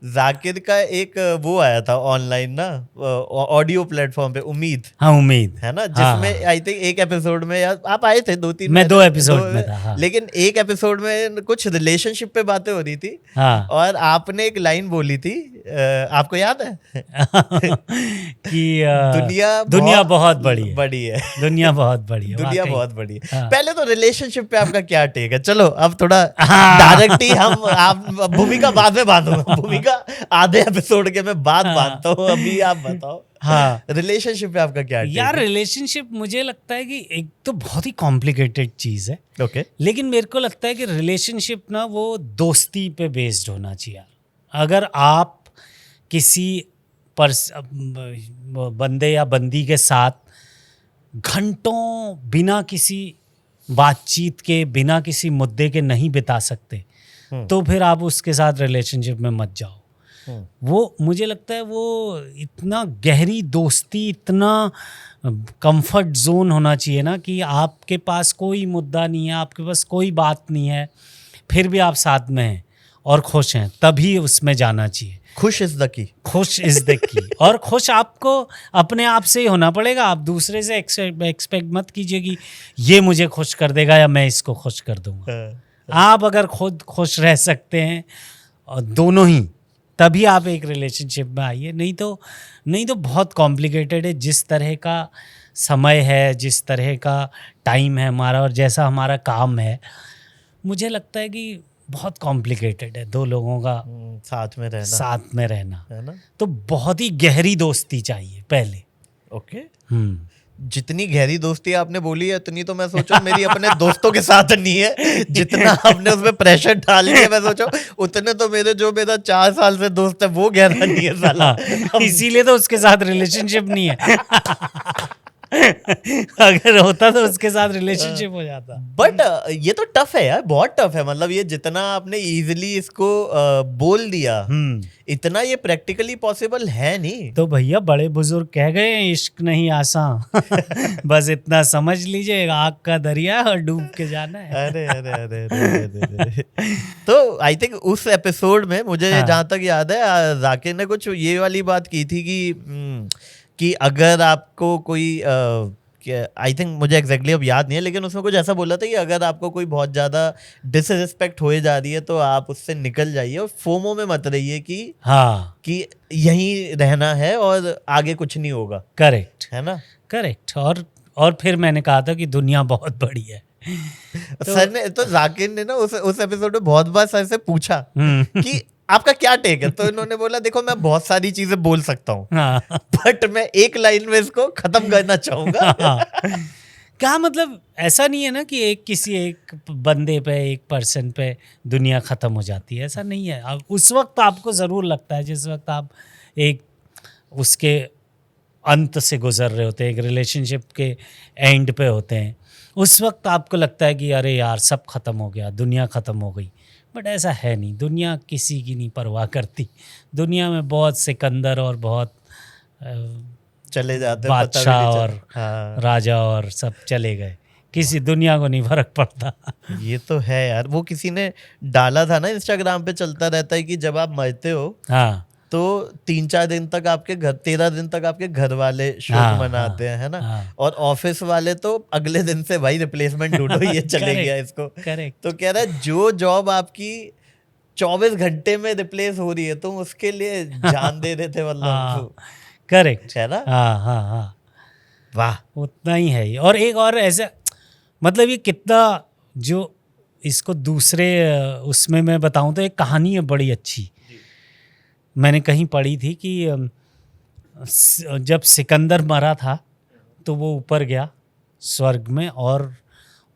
जाकिर का एक वो आया था ऑनलाइन ना, ऑडियो प्लेटफॉर्म पे, उम्मीद, हाँ उम्मीद है ना, हाँ, जिसमें हाँ। आई थिंक एक एपिसोड में, या आप आए थे 2-3, मैं 2 एपिसोड में था हाँ। लेकिन एक एपिसोड में कुछ रिलेशनशिप पे बातें हो रही थी हाँ और आपने एक लाइन बोली थी, आपको याद है? कि दुनिया बहुत बड़ी है, बड़ी है। दुनिया बहुत बड़ी है, दुनिया वाकई। बहुत बड़ी है। हाँ। पहले तो रिलेशनशिप पे आपका क्या टेक है? चलो अब थोड़ा हाँ। डायरेक्ट ही हम, आप भूमिका बाद में बांधूंगा, भूमिका आधे एपिसोड के मैं बाद बांधता हूँ, अभी आप बताओ हाँ रिलेशनशिप पे आपका क्या टेक यार, है? रिलेशनशिप मुझे लगता है कि एक तो बहुत ही कॉम्प्लिकेटेड चीज़ है, ओके। लेकिन मेरे को लगता है कि रिलेशनशिप ना वो दोस्ती पे बेस्ड होना चाहिए यार। अगर आप किसी बंदे या बंदी के साथ घंटों बिना किसी बातचीत के, बिना किसी मुद्दे के नहीं बिता सकते, तो फिर आप उसके साथ रिलेशनशिप में मत जाओ। वो मुझे लगता है वो इतना गहरी दोस्ती, इतना कंफर्ट जोन होना चाहिए ना कि आपके पास कोई मुद्दा नहीं है, आपके पास कोई बात नहीं है, फिर भी आप साथ में हैं और खुश हैं, तभी उसमें जाना चाहिए। खुश इज द की। खुश इज द की। और खुश आपको अपने आप से ही होना पड़ेगा। आप दूसरे से एक्सपेक्ट मत कीजिए कि ये मुझे खुश कर देगा या मैं इसको खुश कर दूंगा। आप अगर खुद खुश रह सकते हैं और दोनों ही, तभी आप एक रिलेशनशिप में आइए, नहीं तो बहुत कॉम्प्लिकेटेड है। जिस तरह का समय है, जिस तरह का टाइम है हमारा और जैसा हमारा काम है, मुझे लगता है कि बहुत कॉम्प्लिकेटेड है दो लोगों का साथ में रहना, है ना? ना? तो बहुत ही गहरी दोस्ती चाहिए पहले। ओके। हम्म। जितनी गहरी दोस्ती आपने बोली है उतनी तो मैं सोचो मेरी अपने दोस्तों के साथ नहीं है। जितना आपने उसमें प्रेशर डाल लिया, मैं सोचो उतने तो मेरा 4 साल से दोस्त है वो गहरा नहीं है साला। इसीलिए तो उसके साथ रिलेशनशिप नहीं है। अगर होता तो उसके साथ रिलेशनशिप हो जाता। बट ये तो टफ है यार, बहुत टफ है। मतलब ये जितना आपने इजीली इसको बोल दिया, इतना ये प्रैक्टिकली पॉसिबल है नहीं। तो भैया बड़े बुजुर्ग कह गए हैं, इश्क नहीं आसान। बस इतना समझ लीजिए, आग का दरिया और डूब के जाना है। अरे अरे अरे अरे अरे। तो आई थिंक उस एपिसोड में मुझे जहां तक याद है, जाकिर ने कुछ ये वाली बात की थी कि अगर आपको कोई आई थिंक, मुझे एग्जैक्टली अब याद नहीं है, लेकिन उसमें कुछ ऐसा बोला था कि अगर आपको कोई बहुत ज़्यादा डिसरिस्पेक्ट हो जा रही है तो आप उससे निकल जाइए और फोमो में मत रहिए कि यहीं रहना है और आगे कुछ नहीं होगा। करेक्ट है ना? करेक्ट। और फिर मैंने कहा था कि दुनिया बहुत बड़ी है। सर ने तो, जाकिर ने ना उस एपिसोड में बहुत बार सर से पूछा कि आपका क्या टेक है, तो इन्होंने बोला देखो मैं बहुत सारी चीजें बोल सकता हूँ, बट मैं एक लाइन में इसको खत्म करना चाहूंगा। क्या मतलब ऐसा नहीं है ना कि एक बंदे पे, एक पर्सन पे दुनिया खत्म हो जाती है, ऐसा नहीं है। अब उस वक्त आपको ज़रूर लगता है, जिस वक्त आप एक उसके अंत से गुजर रहे होते हैं, एक रिलेशनशिप के एंड पे होते हैं, उस वक्त आपको लगता है कि अरे यार सब खत्म हो गया, दुनिया ख़त्म हो गई। बट ऐसा है नहीं, दुनिया किसी की नहीं परवाह करती। दुनिया में बहुत सिकंदर और बहुत चले जाते, बादशाह और राजा और सब चले गए, किसी दुनिया को नहीं फर्क पड़ता। ये तो है यार। वो किसी ने डाला था ना, इंस्टाग्राम पे चलता रहता है कि जब आप मरते हो तो 3-4 दिन तक आपके घर, 13 दिन तक आपके घर वाले शोक मनाते हैं, है ना? और ऑफिस वाले तो अगले दिन से भाई रिप्लेसमेंट ढूंढो, ये चले गया इसको। तो कह रहा है जो जॉब आपकी 24 घंटे में रिप्लेस हो रही है तुम उसके लिए जान दे रहे थे, मतलब। करेक्ट है ना? हाँ। वाह, उतना ही है। और एक और ऐसा, मतलब ये कितना, जो इसको दूसरे उसमें मैं बताऊं तो एक कहानी है बड़ी अच्छी, मैंने कहीं पढ़ी थी कि जब सिकंदर मरा था तो वो ऊपर गया स्वर्ग में और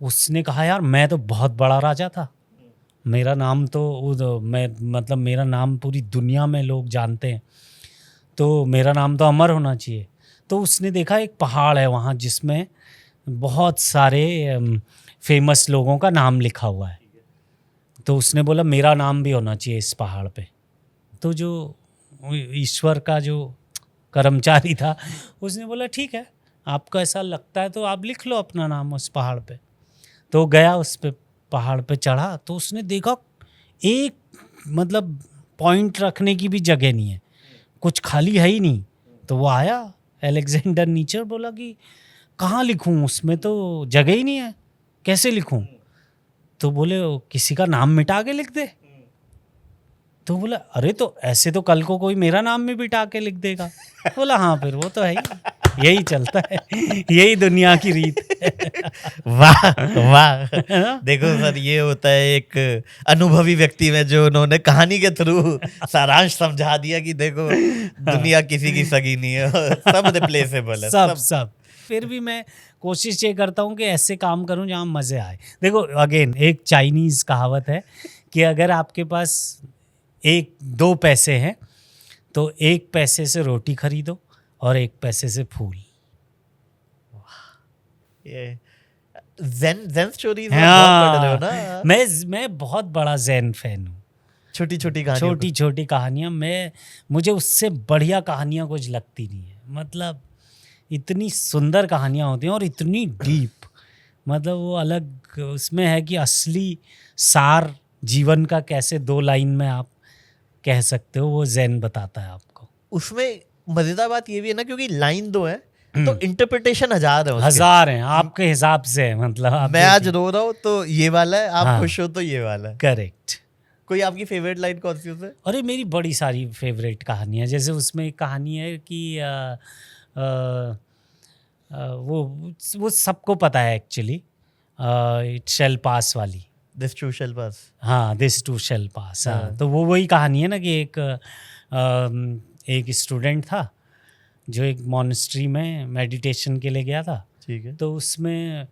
उसने कहा यार मैं तो बहुत बड़ा राजा था, मेरा नाम तो मेरा नाम पूरी दुनिया में लोग जानते हैं, तो मेरा नाम तो अमर होना चाहिए। तो उसने देखा एक पहाड़ है वहाँ जिसमें बहुत सारे फेमस लोगों का नाम लिखा हुआ है, तो उसने बोला मेरा नाम भी होना चाहिए इस पहाड़ पे। तो जो ईश्वर का जो कर्मचारी था उसने बोला ठीक है, आपको ऐसा लगता है तो आप लिख लो अपना नाम उस पहाड़ पे। तो गया उस पे, पहाड़ पे चढ़ा तो उसने देखा एक मतलब पॉइंट रखने की भी जगह नहीं है, कुछ खाली है ही नहीं। तो वो आया अलेक्जेंडर नीचे और बोला कि कहाँ लिखूँ, उसमें तो जगह ही नहीं है, कैसे लिखूँ? तो बोले किसी का नाम मिटा के लिख दे। तो बोला अरे तो ऐसे तो कल को कोई मेरा नाम भी मिटा के लिख देगा। बोला हाँ फिर वो तो है ही, यही चलता है, यही दुनिया की रीत है। वाह वाह, देखो सर ये होता है एक अनुभवी व्यक्ति में जो उन्होंने कहानी के थ्रू सारांश समझा दिया कि देखो दुनिया किसी की सगी नहीं है, सब रिप्लेसेबल है, सब। फिर भी मैं कोशिश ये करता हूँ कि ऐसे काम करूँ जहाँ मज़े आए। देखो अगेन एक चाइनीज़ कहावत है कि अगर आपके पास 1-2 पैसे हैं तो 1 पैसे से रोटी खरीदो और 1 पैसे से फूल। ये ज़ेन स्टोरीज हाँ, पढ़ रहे हो ना? मैं बहुत बड़ा ज़ेन फैन हूँ। छोटी छोटी छोटी कहानियाँ, मुझे उससे बढ़िया कहानियाँ कुछ लगती नहीं है। मतलब इतनी सुंदर कहानियाँ होती हैं और इतनी डीप, मतलब वो अलग उसमें है कि असली सार जीवन का कैसे 2 लाइन में आप कह सकते हो, वो ज़ेन बताता है आपको। उसमें मजेदार बात ये भी है ना, क्योंकि लाइन 2 है तो इंटरप्रिटेशन 1000 है उसके। 1000 हैं आपके हिसाब से, मतलब आप मैं आज रो रहा हूँ तो ये वाला है, आप हाँ, खुश हो तो ये वाला है। करेक्ट। कोई आपकी फेवरेट लाइन कौन सी उसमें? अरे मेरी बड़ी सारी फेवरेट कहानियाँ, जैसे उसमें एक कहानी है कि वो सबको पता है एक्चुअली, इट शेल पास वाली, दिस टू शैल पास। हाँ दिस टू शेल पास। हाँ हाँ। तो वो वही कहानी है ना कि एक स्टूडेंट था जो एक मॉनेस्ट्री में मेडिटेशन के लिए गया था। ठीक है। तो उसमें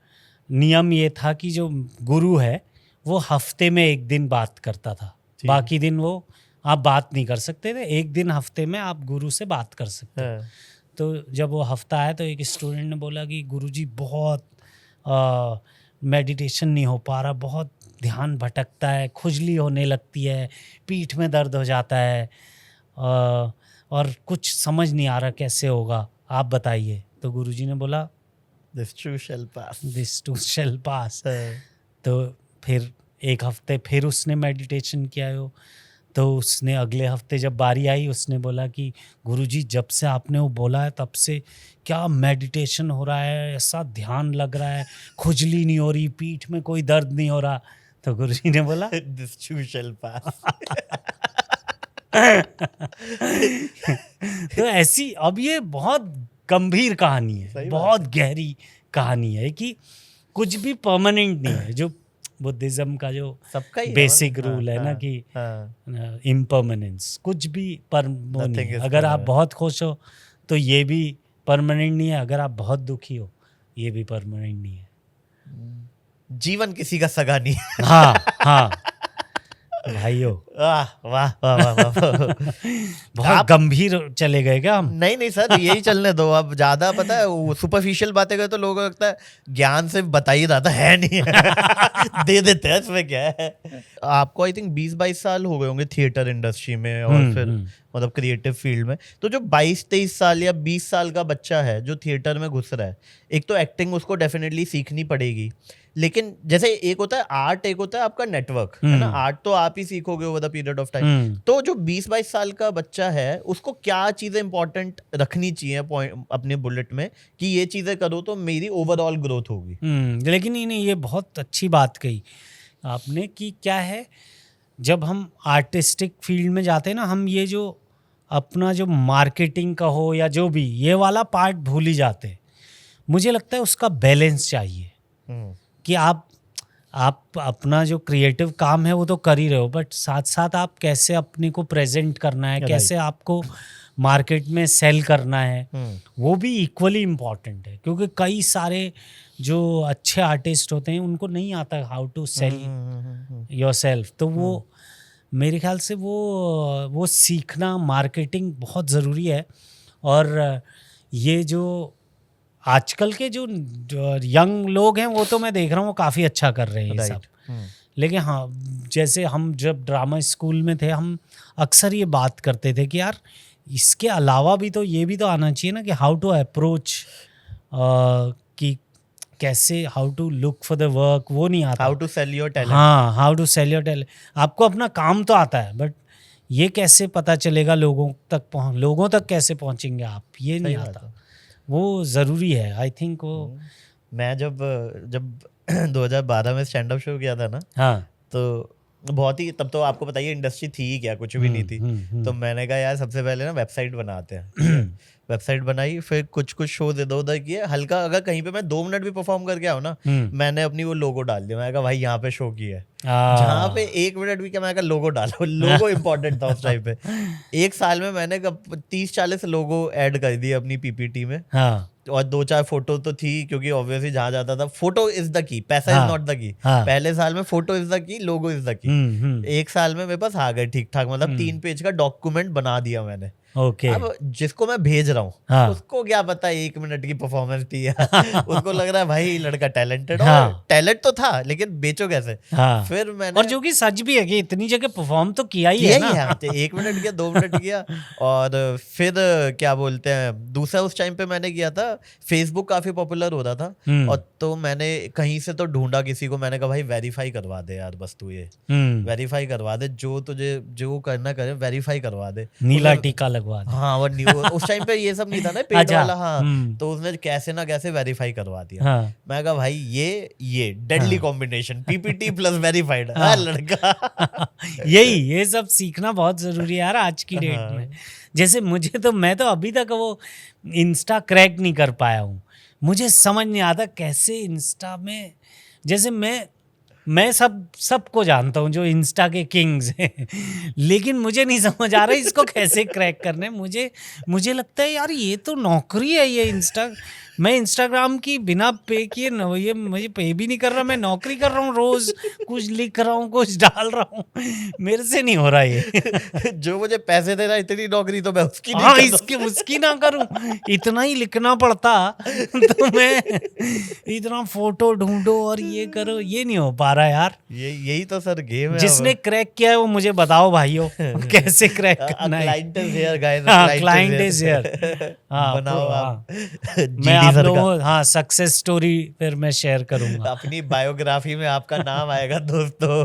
नियम ये था कि जो गुरु है वो हफ्ते में 1 दिन बात करता था, बाकी दिन वो आप बात नहीं कर सकते थे। 1 दिन हफ्ते में आप गुरु से बात कर सकते। हाँ। तो जब वो हफ्ता आया तो एक स्टूडेंट ने बोला कि गुरुजी बहुत मेडिटेशन नहीं हो पा रहा, बहुत ध्यान भटकता है, खुजली होने लगती है, पीठ में दर्द हो जाता है, और कुछ समझ नहीं आ रहा कैसे होगा, आप बताइए। तो गुरुजी ने बोला this too shall pass, this too shall pass. हाँ। तो फिर 1 हफ्ते फिर उसने मेडिटेशन किया हो, तो उसने अगले हफ्ते जब बारी आई उसने बोला कि गुरुजी जब से आपने वो बोला है तब से क्या मेडिटेशन हो रहा है, ऐसा ध्यान लग रहा है, खुजली नहीं हो रही, पीठ में कोई दर्द नहीं हो रहा। तो गुरुजी ने बोला दिस टू शैल पास। तो ऐसी, अब ये बहुत गंभीर कहानी है, बहुत गहरी कहानी है कि कुछ भी परमानेंट नहीं है, जो बुद्धिज्म का जो सबका ही बेसिक रूल है ना कि इम्परमानेंस, कुछ भी वो नहीं है। अगर आप बहुत खुश हो तो ये भी परमानेंट नहीं है, अगर आप बहुत दुखी हो ये भी परमानेंट नहीं है। जीवन किसी का सगा नहीं है। हाँ भाइयों, वाह वाह वाह वाह वाह। बहुत गंभीर चले गए क्या हम? नहीं सर, यही चलने दो। अब ज्यादा पता है सुपरफिशियल बातें करें तो लोगों को लगता है ज्ञान से बता ही रहा था, है नहीं है। दे देते हैं, इसमें क्या है। आपको आई थिंक 20-22 साल हो गए होंगे थिएटर इंडस्ट्री में और फिर मतलब क्रिएटिव फील्ड में। तो जो 22-23 साल या 20 साल का बच्चा है जो थिएटर में घुस रहा है, एक तो एक्टिंग उसको डेफिनेटली सीखनी पड़ेगी, लेकिन जैसे एक होता है आर्ट, एक होता है आपका नेटवर्क, है ना। आर्ट तो आप ही सीखोगे over the period of time. तो जो 20-22 साल का बच्चा है उसको क्या चीजें इंपॉर्टेंट रखनी चाहिए अपने बुलेट में कि ये चीजें करो तो मेरी ओवरऑल ग्रोथ होगी? लेकिन नहीं, ये बहुत अच्छी बात कही आपने कि क्या है, जब हम आर्टिस्टिक फील्ड में जाते हैं ना, हम ये जो अपना जो मार्केटिंग का हो या जो भी ये वाला पार्ट भूल ही जाते हैं। मुझे लगता है उसका बैलेंस चाहिए कि आप अपना जो क्रिएटिव काम है वो तो कर ही रहे हो, बट साथ साथ आप कैसे अपने को प्रेजेंट करना है, कैसे आपको मार्केट में सेल करना है, वो भी इक्वली इम्पॉर्टेंट है। क्योंकि कई सारे जो अच्छे आर्टिस्ट होते हैं उनको नहीं आता हाउ टू सेल योरसेल्फ। तो वो मेरे ख्याल से वो सीखना, मार्केटिंग बहुत ज़रूरी है। और ये जो आजकल के जो यंग लोग हैं वो तो मैं देख रहा हूँ वो काफ़ी अच्छा कर रहे हैं ये सब। लेकिन हाँ, जैसे हम जब ड्रामा स्कूल में थे हम अक्सर ये बात करते थे कि यार इसके अलावा भी तो ये भी तो आना चाहिए ना कि हाउ टू अप्रोच, कि कैसे how to look for the work, वो नहीं आता। How to sell your talent. हाँ, how to sell your talent. आपको अपना काम तो आता है बट ये कैसे पता चलेगा लोगों तक कैसे पहुंचेंगे आप, ये नहीं सही बात आता। वो ज़रूरी है आई थिंक वो। मैं जब 2012 में स्टैंड अप शो किया था ना, हाँ तो बहुत ही, तब तो आपको बताइए इंडस्ट्री थी ही क्या, कुछ भी नहीं थी। तो मैंने कहा यार सबसे पहले ना वेबसाइट बनाते हैं। वेबसाइट बनाई, फिर कुछ शोज इधर उधर किए, हल्का अगर कहीं पे मैं 2 मिनट भी परफॉर्म करके आऊँ ना, मैंने अपनी वो लोगो डाल दिया। मैंने कहा भाई यहाँ पे शो किया है। जहाँ पे 1 मिनट भी क्या, मैंने कहा लोगो डालो। लोगो इम्पोर्टेंट था उस टाइम पे। 1 साल में मैंने 30-40 लोगो ऐड कर दिए अपनी पीपीटी में। हाँ और 2-4 फोटो तो थी, क्योंकि ऑब्वियसली जहाँ जाता था फोटो इज द की, पैसा इज नॉट द की। पहले साल में photo is the key, logo is the key. 1 साल में मेरे पास आ गए ठीक ठाक, मतलब 3 पेज का डॉक्यूमेंट बना दिया मैंने। ओके अब जिसको मैं भेज रहा हूँ उसको क्या पता 1 मिनट की परफॉर्मेंस थी। उसको लग रहा है भाई लड़का टैलेंटेड, और टैलेंट तो था लेकिन बेचो कैसे। फिर मैंने, और जो कि सच भी है कि इतनी जगह परफॉर्म तो किया ही है ना। 1 मिनट किया, 2 मिनट किया। और फिर क्या बोलते हैं, दूसरा उस टाइम पे मैंने किया था, फेसबुक काफी पॉपुलर हो रहा था। और तो मैंने कहीं से तो ढूंढा किसी को, मैंने कहा भाई वेरीफाई करवा दे यार, बस तू ये वेरीफाई करवा दे, जो तुझे जो करना करे वेरीफाई करवा दे, नीला टीका लगवा दे। हाँ वो उस टाइम पे ये सब नहीं था ना, पेड वाला। हाँ तो उसने कैसे ना कैसे वेरीफाई करवा दिया। मैं कहा भाई ये deadly combination, PPT plus verified. लड़का ये सब सीखना बहुत जरूरी है यार आज की डेट में। जैसे मैं तो अभी तक वो इंस्टा क्रैक नहीं कर पाया हूँ। मुझे समझ नहीं आता कैसे इंस्टा में, जैसे मैं सबको जानता हूँ जो इंस्टा के किंग्स हैं, लेकिन मुझे नहीं समझ आ रहा इसको कैसे क्रैक करने। मुझे लगता है यार ये तो नौकरी है ये इंस्टा। मैं इंस्टाग्राम की बिना पे किए ये मुझे पे भी नहीं कर रहा, मैं नौकरी कर रहा हूँ, रोज कुछ लिख रहा हूँ, कुछ डाल रहा हूँ, मेरे से नहीं हो रहा ये। जो मुझे पैसे दे रहा है इतनी नौकरी तो मैं उसकी नहीं, हाँ उसकी ना करूँ, इतना ही लिखना पड़ता तो मैं इतना फोटो ढूंढो और ये करो, ये नहीं हो पा रहा यार। यही तो सर गेम है। जिसने क्रैक किया है वो मुझे बताओ भाइयों कैसे क्रैक करना है। Client is here guys, client is here. बनाओ आप। मैं आप लोगों सक्सेस स्टोरी फिर मैं शेयर करूंगा, अपनी बायोग्राफी में आपका नाम आएगा दोस्तों।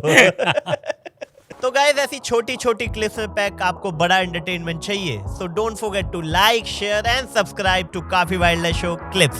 तो गाइस ऐसी छोटी छोटी क्लिप्स में पैक आपको बड़ा एंटरटेनमेंट चाहिए, so don't forget to like, share and subscribe to काफी वाइल्ड लाइफ शो क्लिप्स।